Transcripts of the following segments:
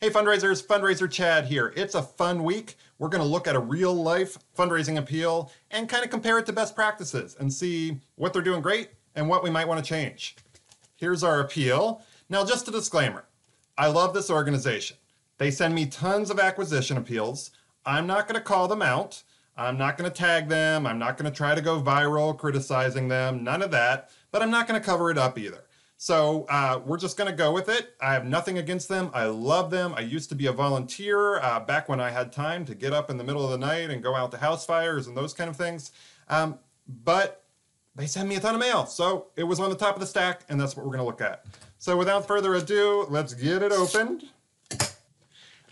Hey fundraisers, Fundraiser Chad here. It's a fun week. We're going to look at a real life fundraising appeal and kind of compare it to best practices and see what they're doing great and what we might want to change. Here's our appeal. Now just a disclaimer, I love this organization. They send me tons of acquisition appeals. I'm not going to call them out. I'm not going to tag them. I'm not going to try to go viral criticizing them. None of that, but I'm not going to cover it up either. So we're just going to go with it. I have nothing against them. I love them. I used to be a volunteer back when I had time to get up in the middle of the night and go out to house fires and those kind of things. But they send me a ton of mail. So it was on the top of the stack, and that's what we're going to look at. So without further ado, let's get it opened.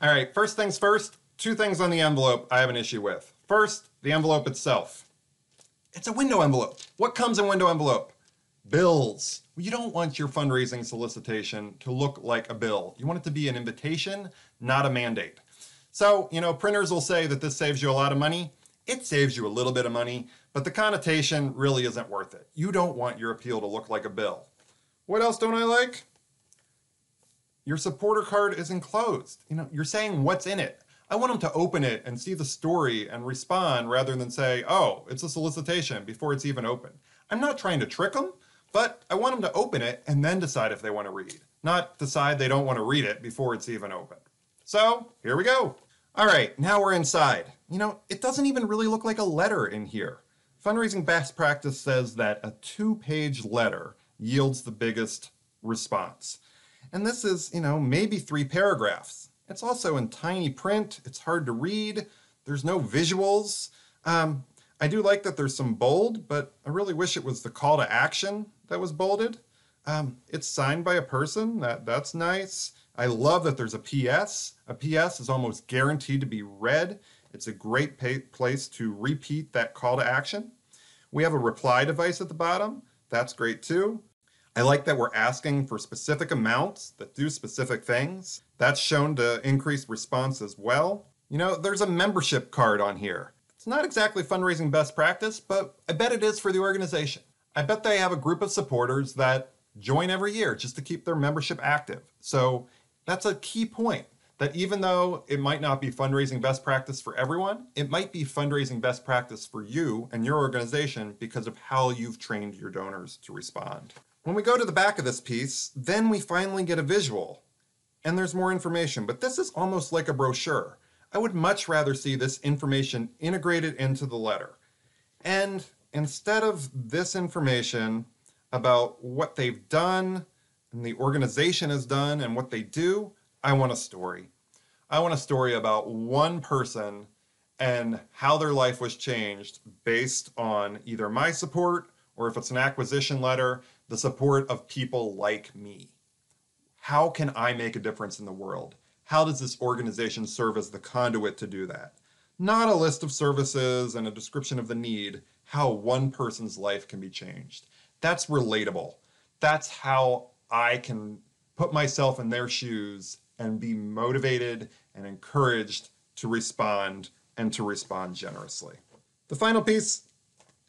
All right, first things first, two things on the envelope I have an issue with. First, the envelope itself. It's a window envelope. What comes in window envelope? Bills. You don't want your fundraising solicitation to look like a bill. You want it to be an invitation, not a mandate. So, printers will say that this saves you a lot of money. It saves you a little bit of money, but the connotation really isn't worth it. You don't want your appeal to look like a bill. What else don't I like? Your supporter card is enclosed. You're saying what's in it. I want them to open it and see the story and respond rather than say, oh, it's a solicitation before it's even open. I'm not trying to trick them. But I want them to open it and then decide if they want to read, not decide they don't want to read it before it's even open. So here we go. All right, now we're inside. It doesn't even really look like a letter in here. Fundraising best practice says that a 2-page letter yields the biggest response. And this is, maybe 3 paragraphs. It's also in tiny print. It's hard to read. There's no visuals. I do like that there's some bold, but I really wish it was the call to action that was bolded. It's signed by a person. That's nice. I love that there's a PS. A PS is almost guaranteed to be read. It's a great place to repeat that call to action. We have a reply device at the bottom. That's great too. I like that we're asking for specific amounts that do specific things. That's shown to increase response as well. There's a membership card on here. It's not exactly fundraising best practice, but I bet it is for the organization. I bet they have a group of supporters that join every year just to keep their membership active. So that's a key point, that even though it might not be fundraising best practice for everyone, it might be fundraising best practice for you and your organization because of how you've trained your donors to respond. When we go to the back of this piece, then we finally get a visual, and there's more information, but this is almost like a brochure. I would much rather see this information integrated into the letter. And instead of this information about what they've done and the organization has done and what they do, I want a story. I want a story about one person and how their life was changed based on either my support or, if it's an acquisition letter, the support of people like me. How can I make a difference in the world? How does this organization serve as the conduit to do that? Not a list of services and a description of the need, how one person's life can be changed. That's relatable. That's how I can put myself in their shoes and be motivated and encouraged to respond and to respond generously. The final piece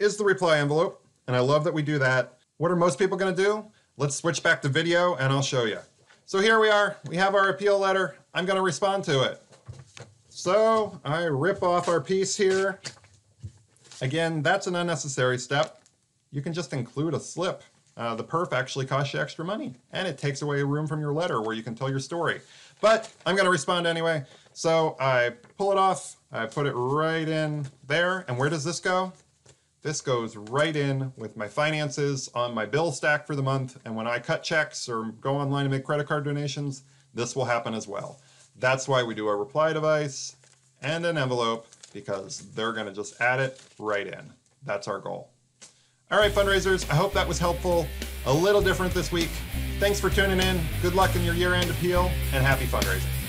is the reply envelope, and I love that we do that. What are most people going to do? Let's switch back to video and I'll show you. So here we are. We have our appeal letter. I'm going to respond to it. So I rip off our piece here. Again, that's an unnecessary step. You can just include a slip. The perf actually costs you extra money, and it takes away room from your letter where you can tell your story. But I'm going to respond anyway. So I pull it off. I put it right in there. And where does this go? This goes right in with my finances on my bill stack for the month. And when I cut checks or go online and make credit card donations, this will happen as well. That's why we do a reply device and an envelope, because they're going to just add it right in. That's our goal. All right, fundraisers, I hope that was helpful. A little different this week. Thanks for tuning in. Good luck in your year-end appeal, and happy fundraising.